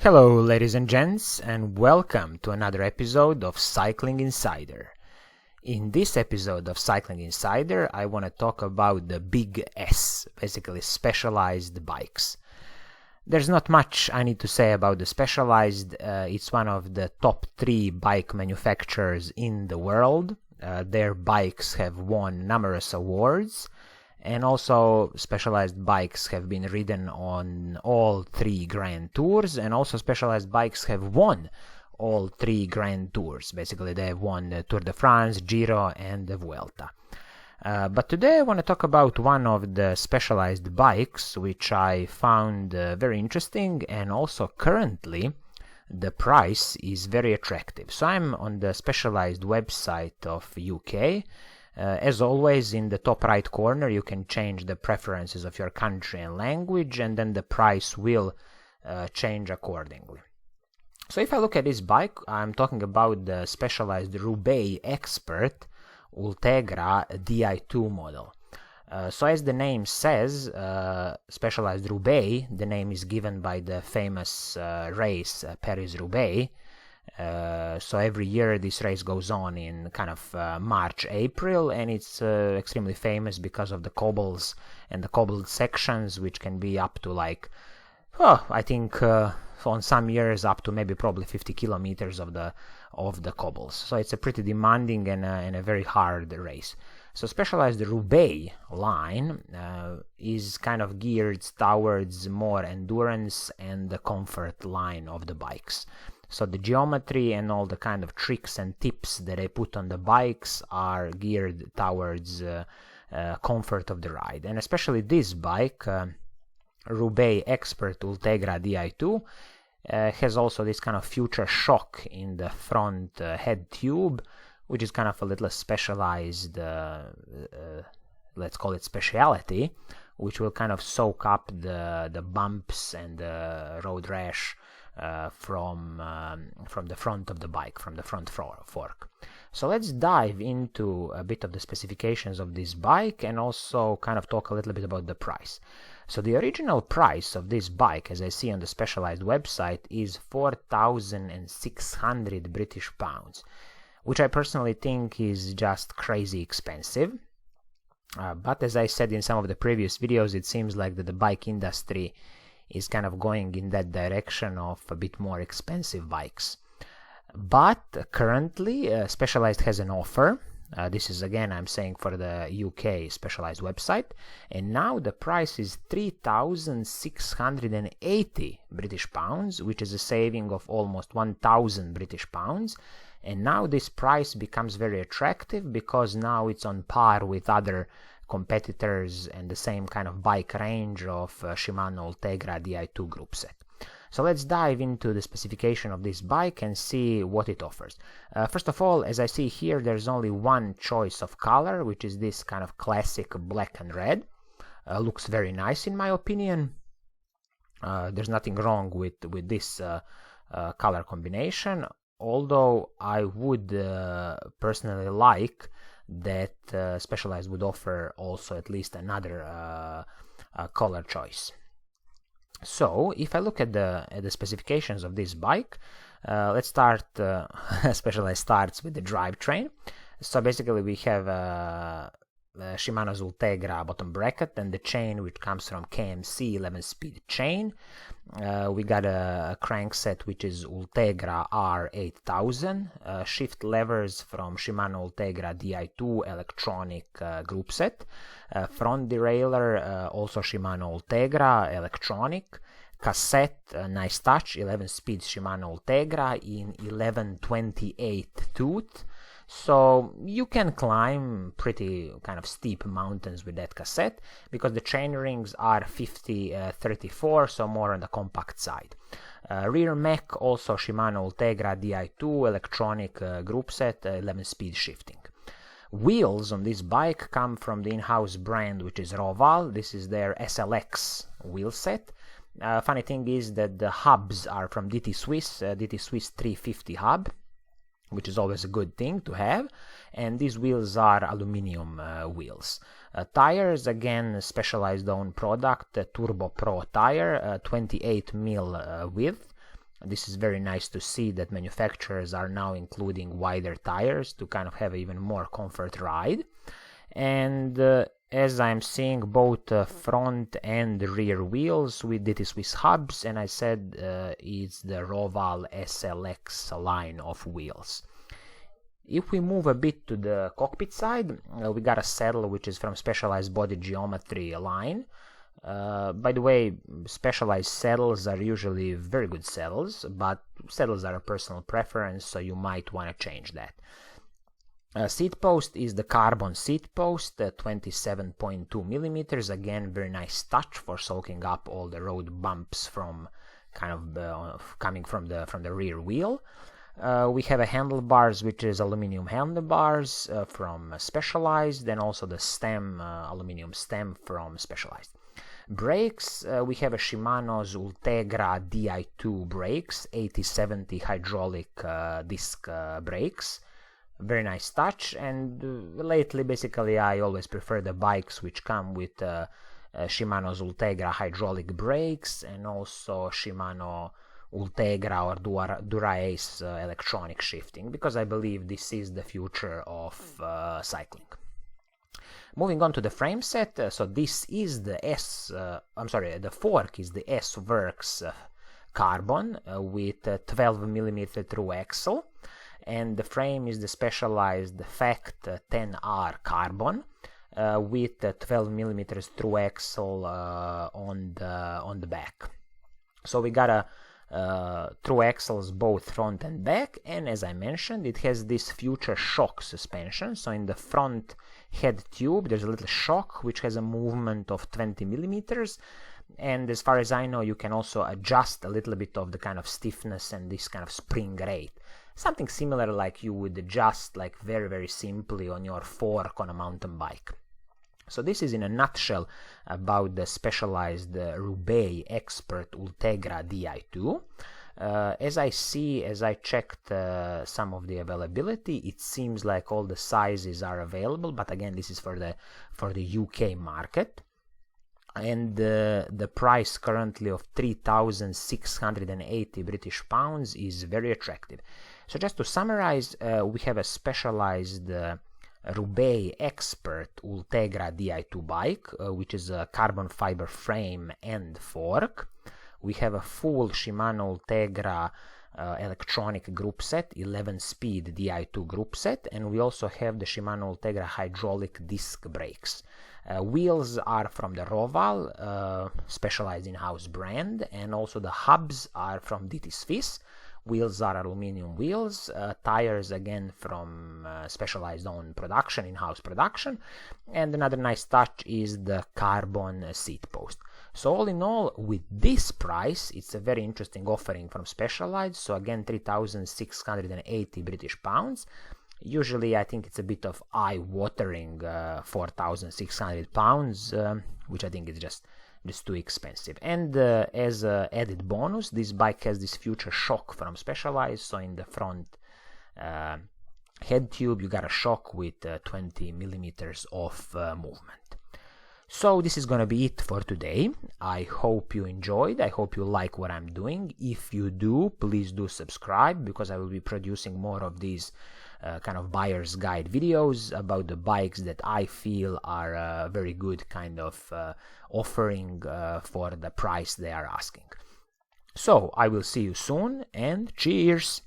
Hello ladies and gents, and welcome to another episode of Cycling Insider. In this episode of Cycling Insider, I want to talk about the big S, basically specialized bikes. There's not much I need to say about the Specialized. It's one of the top 3 bike manufacturers in the world. Their bikes have won numerous awards, and also Specialized bikes have been ridden on all 3 Grand Tours, and also Specialized bikes have won all 3 Grand Tours. Basically, they have won the Tour de France, Giro, and the Vuelta. But today I want to talk about one of the Specialized bikes, which I found very interesting, and also currently the price is very attractive. So I'm on the Specialized website of UK. As always, in the top right corner you can change the preferences of your country and language, and then the price will change accordingly. So if I look at this bike, I'm talking about the Specialized Roubaix Expert Ultegra Di2 model. So as the name says, Specialized Roubaix, the name is given by the famous race Paris-Roubaix. So every year this race goes on in kind of March, April, and it's extremely famous because of the cobbles and the cobbled sections, which can be up to I think on some years up to maybe probably 50 kilometers of the cobbles. So it's a pretty demanding and a very hard race. So Specialized Roubaix line is kind of geared towards more endurance and the comfort line of the bikes. So the geometry and all the kind of tricks and tips that I put on the bikes are geared towards comfort of the ride. And especially this bike, Roubaix Expert Ultegra Di2, has also this kind of future shock in the front head tube, which is kind of a little specialized, let's call it speciality, which will kind of soak up the bumps and the road rash from the front of the bike, from the front fork. So let's dive into a bit of the specifications of this bike and also kind of talk a little bit about the price. So the original price of this bike, as I see on the Specialized website, is 4,600 British pounds, which I personally think is just crazy expensive. But as I said in some of the previous videos, it seems like that the bike industry is kind of going in that direction of a bit more expensive bikes. But currently Specialized has an offer. This is again, I'm saying, for the UK Specialized website, and now the price is 3,680 British pounds, which is a saving of almost 1,000 British pounds. And now this price becomes very attractive because now it's on par with other competitors and the same kind of bike range of Shimano Ultegra Di2 group set. So let's dive into the specification of this bike and see what it offers. First of all, as I see here, there's only one choice of color, which is this kind of classic black and red. Looks very nice in my opinion. There's nothing wrong with this color combination, although I would personally like that Specialized would offer also at least another color choice. So if I look at the specifications of this bike, let's start. Specialized starts with the drivetrain. So basically we have Shimano's Ultegra bottom bracket and the chain, which comes from KMC 11-speed chain. We got a crankset which is Ultegra R8000, shift levers from Shimano Ultegra Di2 electronic group set, front derailleur also Shimano Ultegra electronic, cassette, nice touch, 11-speed Shimano Ultegra in 1128 tooth. So you can climb pretty kind of steep mountains with that cassette because the chain rings are 50-34, so more on the compact side. Rear mech also Shimano Ultegra Di2 electronic group set, 11-speed shifting. Wheels on this bike come from the in-house brand, which is Roval. This is their SLX wheel set. Funny thing is that the hubs are from DT Swiss 350 hub, which is always a good thing to have, and these wheels are aluminum wheels. Tires, again, Specialized own product, Turbo Pro tire, 28 mm width. This is very nice to see that manufacturers are now including wider tires to kind of have even more comfort ride. And as I'm seeing, both front and rear wheels with DT Swiss hubs, and I said it's the Roval SLX line of wheels. If we move a bit to the cockpit side, we got a saddle which is from Specialized Body Geometry line. By the way, Specialized saddles are usually very good saddles, but saddles are a personal preference, so you might want to change that. Seat post is the carbon seat post, 27.2 millimeters. Again, very nice touch for soaking up all the road bumps from kind of coming from the rear wheel. We have a handlebars, which is aluminum handlebars from Specialized, and also the stem, aluminum stem from Specialized. Brakes, we have a Shimano's Ultegra Di2 brakes, 80/70 hydraulic disc brakes. Very nice touch, and lately basically I always prefer the bikes which come with Shimano's Ultegra hydraulic brakes and also Shimano Ultegra or Dura-Ace electronic shifting, because I believe this is the future of cycling. Moving on to the frame set, so this is the the fork is the S-Works carbon with 12mm through axle, and the frame is the Specialized Fact 10R carbon with 12mm through axle on the back. So we got a through axles both front and back, and as I mentioned, it has this future shock suspension. So in the front head tube there's a little shock which has a movement of 20mm, and as far as I know you can also adjust a little bit of the kind of stiffness and this kind of spring rate, something similar like you would adjust like very simply on your fork on a mountain bike. So this is in a nutshell about the Specialized Roubaix Expert Ultegra Di2. As I checked some of the availability, it seems like all the sizes are available, but again this is for the UK market, and the price currently of 3,680 British pounds is very attractive. So just to summarize, we have a Specialized Roubaix Expert Ultegra Di2 bike, which is a carbon fiber frame and fork. We have a full Shimano Ultegra electronic group set, 11-speed Di2 group set, and we also have the Shimano Ultegra hydraulic disc brakes. Wheels are from the Roval, Specialized in-house brand, and also the hubs are from DT Swiss. Wheels are aluminum wheels, tires again from Specialized own production, in-house production, and another nice touch is the carbon seat post. So all in all, with this price, it's a very interesting offering from Specialized. So again, 3,680 British pounds. Usually I think it's a bit of eye-watering 4,600 pounds, which I think is just too expensive. And as an added bonus, this bike has this future shock from Specialized. So in the front head tube you got a shock with 20mm of movement. So this is gonna be it for today. I hope you enjoyed. I hope you like what I'm doing. If you do, please do subscribe, because I will be producing more of these kind of buyer's guide videos about the bikes that I feel are very good kind of offering for the price they are asking. So I will see you soon, and cheers!